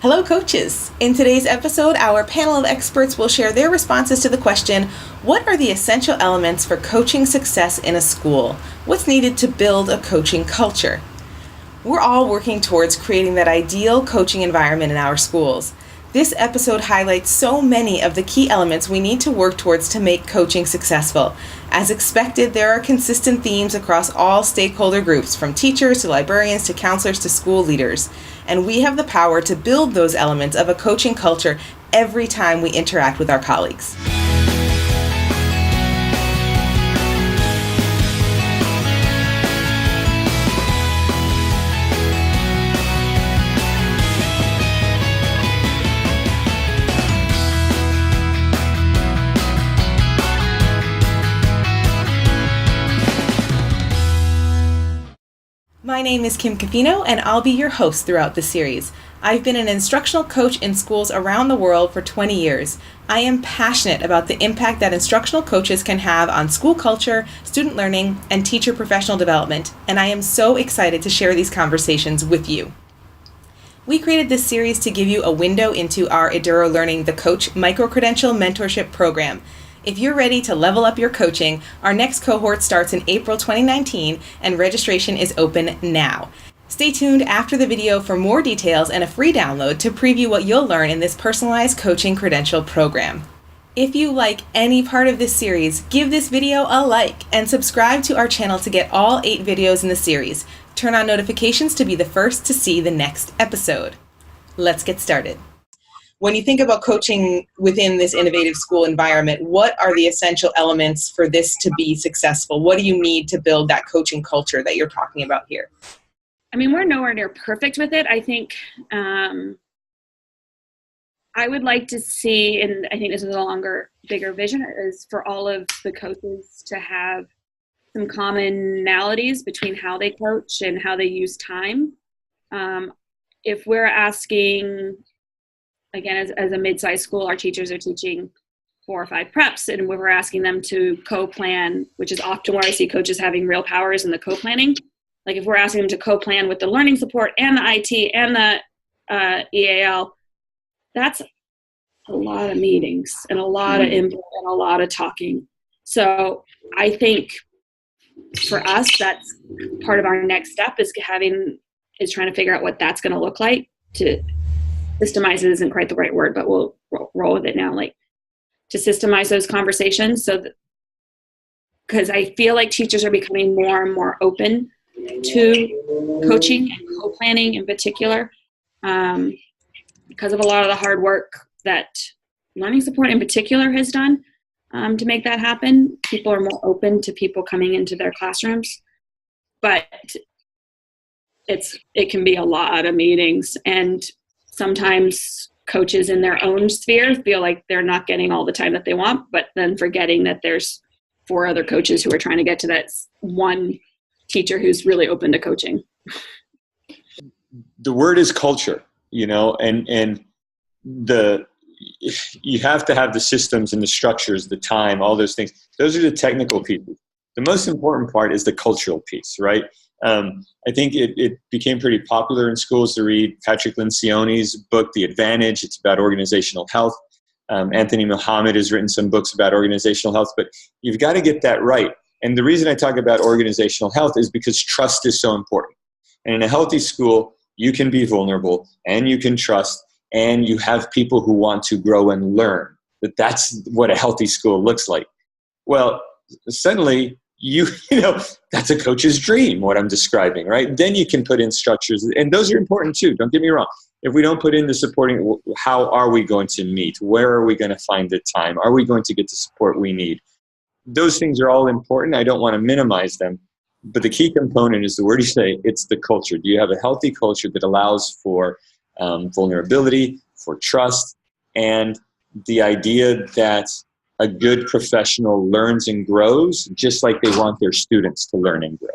Hello, coaches! In today's episode, our panel of experts will share their responses to the question, what are the essential elements for coaching success in a school? What's needed to build a coaching culture? We're all working towards creating that ideal coaching environment in our schools. This episode highlights so many of the key elements we need to work towards to make coaching successful. As expected, there are consistent themes across all stakeholder groups, from teachers to librarians to counselors to school leaders. And we have the power to build those elements of a coaching culture every time we interact with our colleagues. My name is Kim Cafino, and I'll be your host throughout the series. I've been an instructional coach in schools around the world for 20 years. I am passionate about the impact that instructional coaches can have on school culture, student learning, and teacher professional development, and I am so excited to share these conversations with you. We created this series to give you a window into our Eduro Learning the Coach Microcredential mentorship program. If you're ready to level up your coaching, our next cohort starts in April 2019 and registration is open now. Stay tuned after the video for more details and a free download to preview what you'll learn in this personalized coaching credential program. If you like any part of this series, give this video a like and subscribe to our channel to get all 8 videos in the series. Turn on notifications to be the first to see the next episode. Let's get started. When you think about coaching within this innovative school environment, what are the essential elements for this to be successful? What do you need to build that coaching culture that you're talking about here? I mean, we're nowhere near perfect with it. I think I would like to see, and I think this is a longer, bigger vision, is for all of the coaches to have some commonalities between how they coach and how they use time. If we're asking, again, as a mid-sized school, our teachers are teaching 4 or 5 preps, and we're asking them to co-plan, which is often where I see coaches having real powers in the co-planning. Like if we're asking them to co-plan with the learning support and the IT and the EAL, that's a lot of meetings and a lot of input and a lot of talking. So I think for us, that's part of our next step is trying to figure out what that's going to look like. To systemize it isn't quite the right word, but we'll roll with it now. Like to systemize those conversations, so that, because I feel like teachers are becoming more and more open to coaching and co-planning in particular, because of a lot of the hard work that learning support in particular has done to make that happen. People are more open to people coming into their classrooms, but it can be a lot of meetings, and sometimes coaches in their own sphere feel like they're not getting all the time that they want, but then forgetting that there's 4 other coaches who are trying to get to that one teacher who's really open to coaching. The word is culture, and you have to have the systems and the structures, the time, all those things. Those are the technical pieces. The most important part is the cultural piece, right? I think it became pretty popular in schools to read Patrick Lencioni's book, The Advantage. It's about organizational health. Anthony Mohammed has written some books about organizational health, but you've got to get that right. And the reason I talk about organizational health is because trust is so important. And in a healthy school, you can be vulnerable and you can trust, and you have people who want to grow and learn. That's what a healthy school looks like. Well, suddenly, that's a coach's dream, what I'm describing, right? Then you can put in structures, and those are important too, don't get me wrong. If we don't put in the supporting, how are we going to meet? Where are we going to find the time? Are we going to get the support we need? Those things are all important. I don't want to minimize them. But the key component is the word you say, it's the culture. Do you have a healthy culture that allows for vulnerability, for trust, and the idea that a good professional learns and grows just like they want their students to learn and grow?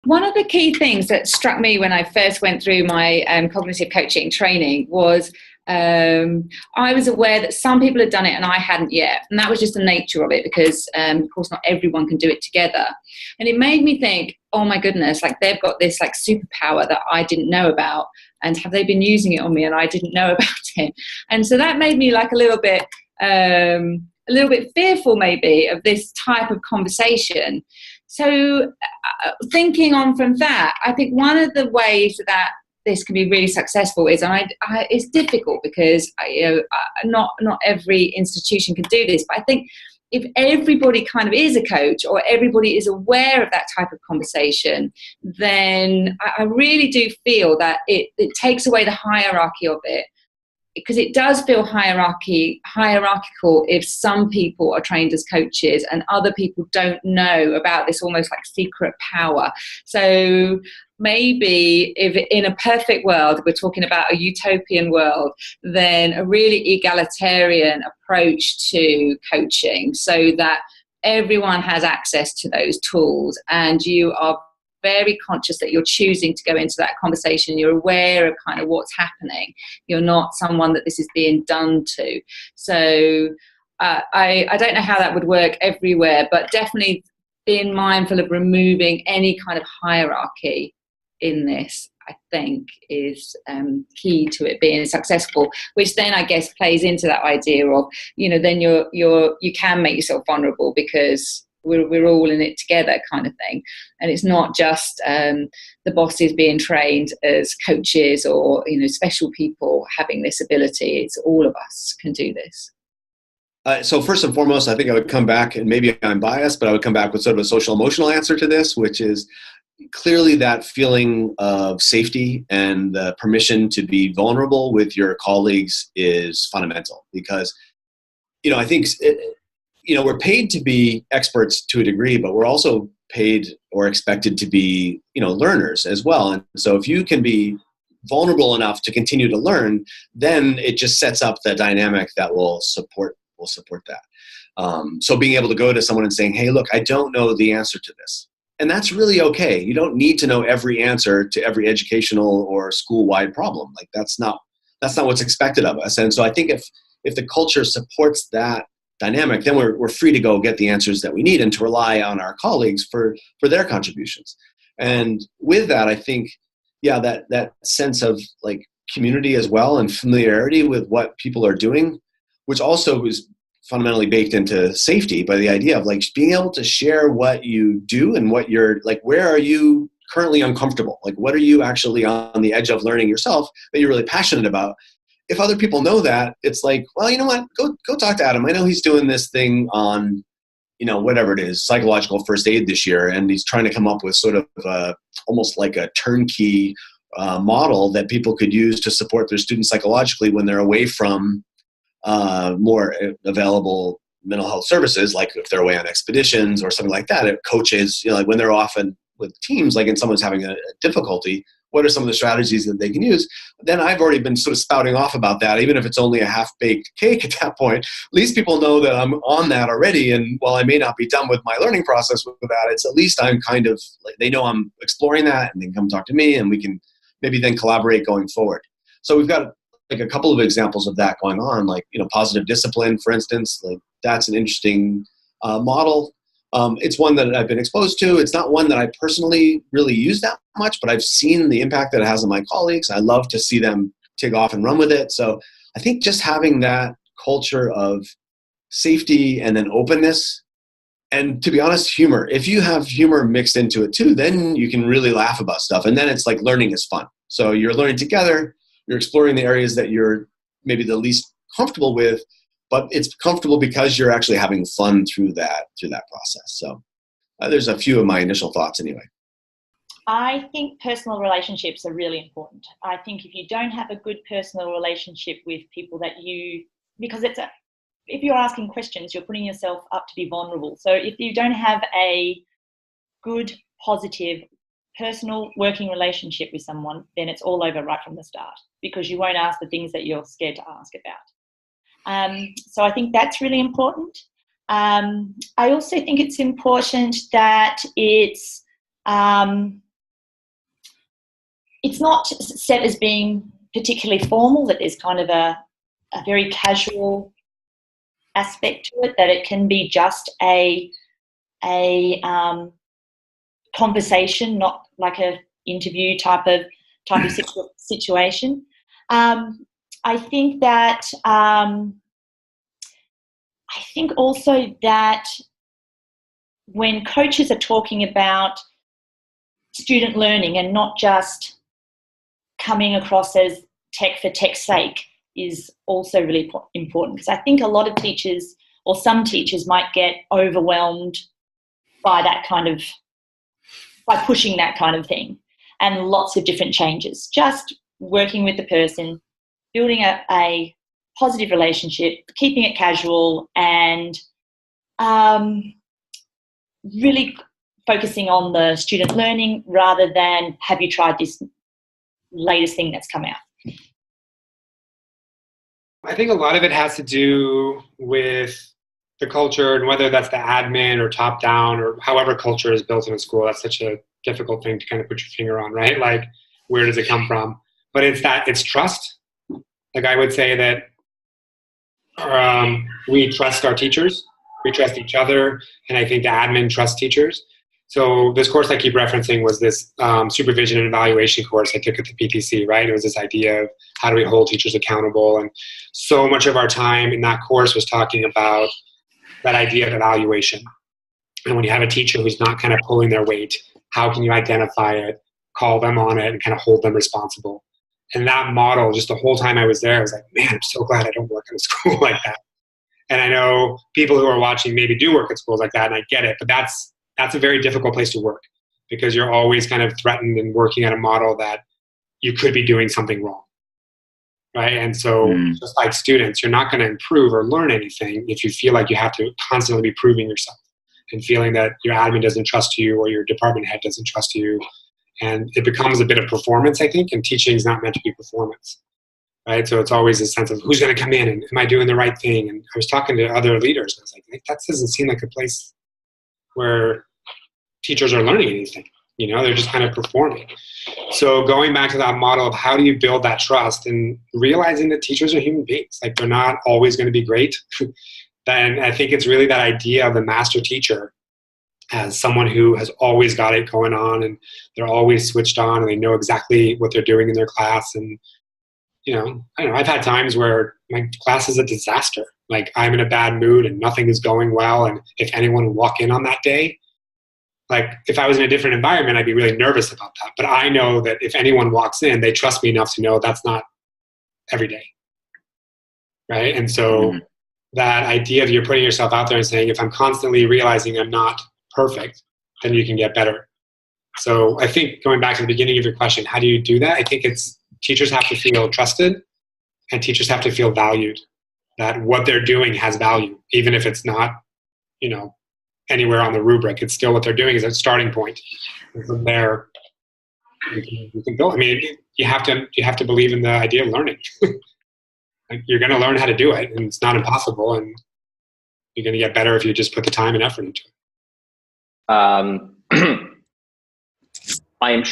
One of the key things that struck me when I first went through my cognitive coaching training was I was aware that some people had done it and I hadn't yet. And that was just the nature of it because, of course, not everyone can do it together. And it made me think, oh, my goodness, like they've got this like superpower that I didn't know about. and have they been using it on me and I didn't know about it? And so that made me like a little bit fearful maybe of this type of conversation. So thinking on from that, I think one of the ways that this can be really successful is, and it's difficult because not every institution can do this, but I think if everybody kind of is a coach or everybody is aware of that type of conversation, then I really do feel that it takes away the hierarchy of it, because it does feel hierarchical if some people are trained as coaches and other people don't know about this almost like secret power. So maybe if in a perfect world, we're talking about a utopian world, then a really egalitarian approach to coaching so that everyone has access to those tools and you are very conscious that you're choosing to go into that conversation. You're aware of kind of what's happening. You're not someone that this is being done to. So I don't know how that would work everywhere, but definitely being mindful of removing any kind of hierarchy in this, I think, is key to it being successful, which then I guess plays into that idea of, then you can make yourself vulnerable because we're all in it together kind of thing. And it's not just the bosses being trained as coaches or, special people having this ability. It's all of us can do this. So first and foremost, I think I would come back, and maybe I'm biased, but I would come back with sort of a social emotional answer to this, which is clearly that feeling of safety and the permission to be vulnerable with your colleagues is fundamental because, I think, we're paid to be experts to a degree, but we're also paid or expected to be, learners as well. And so if you can be vulnerable enough to continue to learn, then it just sets up the dynamic that will support that. So being able to go to someone and saying, hey, look, I don't know the answer to this. And that's really okay. You don't need to know every answer to every educational or school-wide problem. Like that's not what's expected of us. And so I think if the culture supports that dynamic, then we're free to go get the answers that we need and to rely on our colleagues for their contributions. And with that, I think, that sense of like community as well and familiarity with what people are doing, which also is fundamentally baked into safety by the idea of like being able to share what you do and what you're like, where are you currently uncomfortable? Like, what are you actually on the edge of learning yourself that you're really passionate about? If other people know that, it's like, well, you know what, go talk to Adam. I know he's doing this thing on, whatever it is, psychological first aid this year. And he's trying to come up with sort of almost like a turnkey model that people could use to support their students psychologically when they're away from more available mental health services, like if they're away on expeditions or something like that. It coaches, like when they're often with teams, like and someone's having a difficulty, what are some of the strategies that they can use? Then I've already been sort of spouting off about that, even if it's only a half-baked cake at that point. At least people know that I'm on that already. And while I may not be done with my learning process with that, it's at least I'm kind of, like, they know I'm exploring that and they can come talk to me and we can maybe then collaborate going forward. So we've got like a couple of examples of that going on, like, positive discipline, for instance, like that's an interesting model. It's one that I've been exposed to. It's not one that I personally really use that much, but I've seen the impact that it has on my colleagues. I love to see them take off and run with it. So I think just having that culture of safety and then openness, and to be honest, humor. If you have humor mixed into it too, then you can really laugh about stuff. And then it's like learning is fun. So you're learning together, you're exploring the areas that you're maybe the least comfortable with, but it's comfortable because you're actually having fun through that process. So there's a few of my initial thoughts anyway. I think personal relationships are really important. I think if you don't have a good personal relationship with people because if you're asking questions, you're putting yourself up to be vulnerable. So if you don't have a good, positive, personal working relationship with someone, then it's all over right from the start because you won't ask the things that you're scared to ask about. So I think that's really important. I also think it's important that it's not set as being particularly formal, that there's kind of a very casual aspect to it, that it can be just a conversation, not like a interview type of type of situation. I think that I think also that when coaches are talking about student learning and not just coming across as tech for tech's sake is also really important, because I think a lot of teachers or some teachers might get overwhelmed by pushing that kind of thing, and lots of different changes. Just working with the person, building a positive relationship, keeping it casual, and really focusing on the student learning rather than have you tried this latest thing that's come out. I think a lot of it has to do with the culture, and whether that's the admin or top down or however culture is built in a school. That's such a difficult thing to kind of put your finger on, right? Like, where does it come from? But it's trust. Like, I would say that we trust our teachers, we trust each other, and I think the admin trusts teachers. So this course I keep referencing was this supervision and evaluation course I took at the PTC, right? It was this idea of how do we hold teachers accountable, and so much of our time in that course was talking about that idea of evaluation. And when you have a teacher who's not kind of pulling their weight, how can you identify it, call them on it, and kind of hold them responsible? And that model, just the whole time I was there, I was like, man, I'm so glad I don't work in a school like that. And I know people who are watching maybe do work at schools like that, and I get it, but that's a very difficult place to work, because you're always kind of threatened and working at a model that you could be doing something wrong, right? And so just like students, you're not going to improve or learn anything if you feel like you have to constantly be proving yourself and feeling that your admin doesn't trust you or your department head doesn't trust you. And it becomes a bit of performance, I think, and teaching is not meant to be performance, right? So it's always a sense of who's going to come in and am I doing the right thing? And I was talking to other leaders, and I was like, that doesn't seem like a place where teachers are learning anything. They're just kind of performing. So going back to that model of how do you build that trust and realizing that teachers are human beings, like they're not always going to be great. Then I think it's really that idea of the master teacher as someone who has always got it going on, and they're always switched on, and they know exactly what they're doing in their class. And, I don't know, I've had times where my class is a disaster. Like, I'm in a bad mood and nothing is going well. And if anyone would walk in on that day, like, if I was in a different environment, I'd be really nervous about that. But I know that if anyone walks in, they trust me enough to know that's not every day, right? And so that idea of you're putting yourself out there and saying, if I'm constantly realizing I'm not perfect, then you can get better. So I think going back to the beginning of your question, how do you do that? I think it's teachers have to feel trusted, and teachers have to feel valued, that what they're doing has value, even if it's not, anywhere on the rubric. It's still what they're doing is a starting point. And from there, you can go. I mean, you have to believe in the idea of learning. Like, you're going to learn how to do it, and it's not impossible, and you're going to get better if you just put the time and effort into it. I'm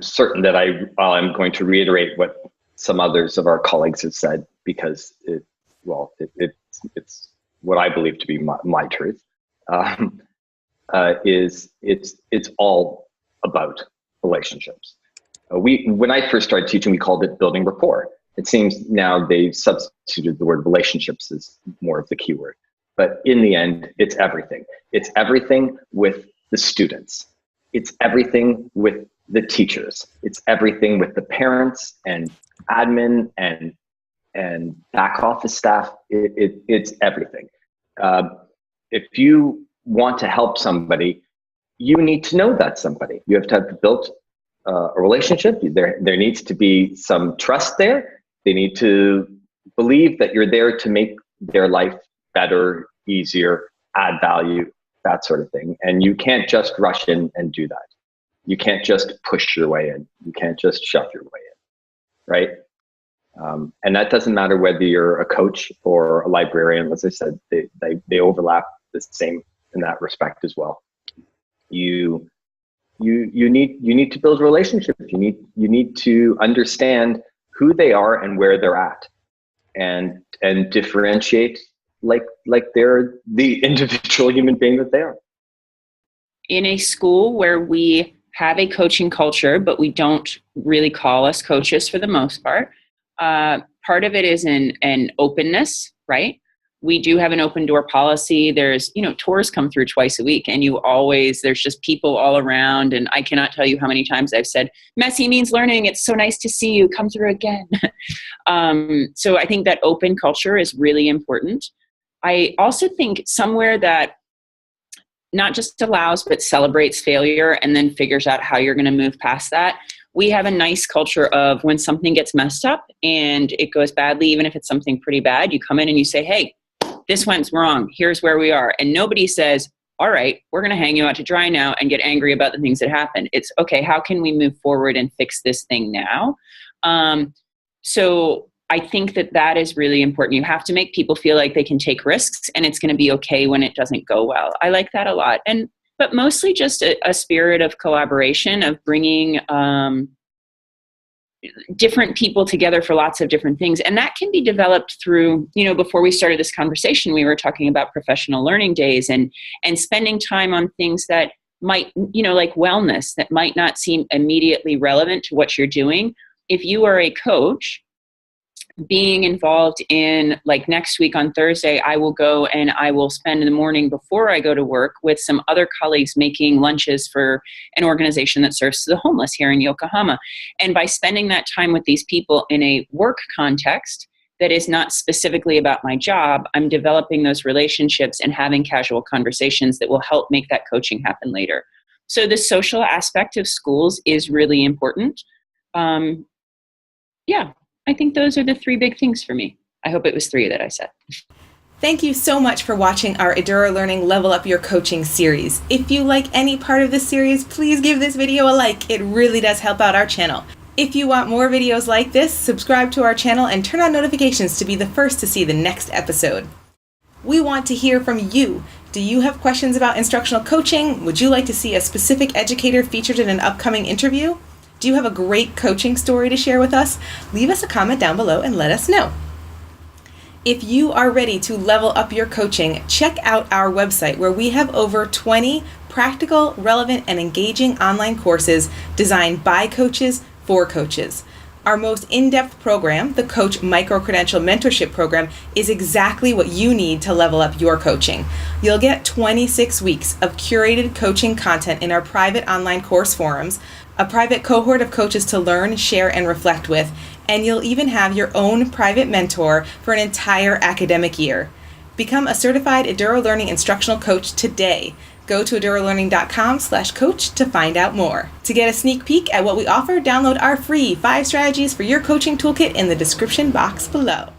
certain that I'm going to reiterate what some others of our colleagues have said, because it's what I believe to be my truth. It's all about relationships. When I first started teaching, we called it building rapport. It seems now they've substituted the word relationships as more of the key word. But in the end, it's everything. It's everything with the students. It's everything with the teachers. It's everything with the parents and admin and back office staff. It's everything. If you want to help somebody, you need to know that somebody. You have to have built a relationship. There needs to be some trust there. They need to believe that you're there to make their life better, easier, add value, that sort of thing. And you can't just rush in and do that. You can't just push your way in. You can't just shove your way in, right? And that doesn't matter whether you're a coach or a librarian. As I said, they overlap the same in that respect as well. You need to build relationships. You need to understand who they are and where they're at, and differentiate like they're the individual human being that they are. In a school where we have a coaching culture, but we don't really call us coaches for the most part. Part of it is an openness, right? We do have an open door policy. There's, tours come through twice a week, and there's just people all around. And I cannot tell you how many times I've said, messy means learning. It's so nice to see you. Come through again. So I think that open culture is really important. I also think somewhere that not just allows, but celebrates failure and then figures out how you're going to move past that. We have a nice culture of when something gets messed up and it goes badly, even if it's something pretty bad, you come in and you say, hey, this went wrong. Here's where we are. And nobody says, all right, we're going to hang you out to dry now and get angry about the things that happened. It's okay. How can we move forward and fix this thing now? So I think that is really important. You have to make people feel like they can take risks, and it's going to be okay when it doesn't go well. I like that a lot. But mostly just a spirit of collaboration, of bringing different people together for lots of different things. And that can be developed through, before we started this conversation, we were talking about professional learning days and spending time on things that might, like wellness, that might not seem immediately relevant to what you're doing. If you are a coach, being involved in, like, next week on Thursday, I will go and I will spend the morning before I go to work with some other colleagues making lunches for an organization that serves the homeless here in Yokohama. And by spending that time with these people in a work context that is not specifically about my job, I'm developing those relationships and having casual conversations that will help make that coaching happen later. So the social aspect of schools is really important. I think those are the three big things for me. I hope it was three that I said. Thank you so much for watching our Eduro Learning Level Up Your Coaching series. If you like any part of this series, please give this video a like. It really does help out our channel. If you want more videos like this, subscribe to our channel and turn on notifications to be the first to see the next episode. We want to hear from you. Do you have questions about instructional coaching? Would you like to see a specific educator featured in an upcoming interview? Do you have a great coaching story to share with us? Leave us a comment down below and let us know. If you are ready to level up your coaching, check out our website where we have over 20 practical, relevant, and engaging online courses designed by coaches for coaches. Our most in-depth program, the Coach Microcredential Mentorship Program, is exactly what you need to level up your coaching. You'll get 26 weeks of curated coaching content in our private online course forums, a private cohort of coaches to learn, share, and reflect with, and you'll even have your own private mentor for an entire academic year. Become a certified Eduro Learning Instructional Coach today. Go to edurolearning.com/coach to find out more. To get a sneak peek at what we offer, download our free 5 strategies for your coaching toolkit in the description box below.